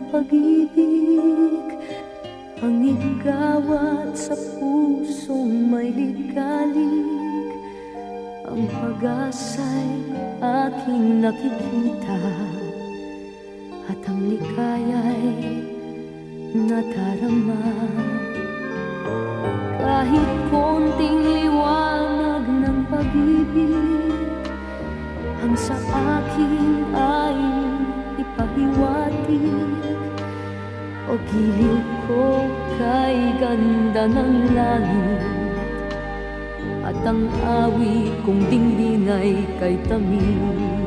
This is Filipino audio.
pag-ibig, ang igawat sa pusong may ligalig. Ang pag-asa'y aking nakikita, at ang likaya'y nadarama. Kahit konting liwanag ng pag-ibig ang sa akin ay ipahiwatig, o giliw ko kay ganda ng langit, at ang awit kong dingding ay kay tamis.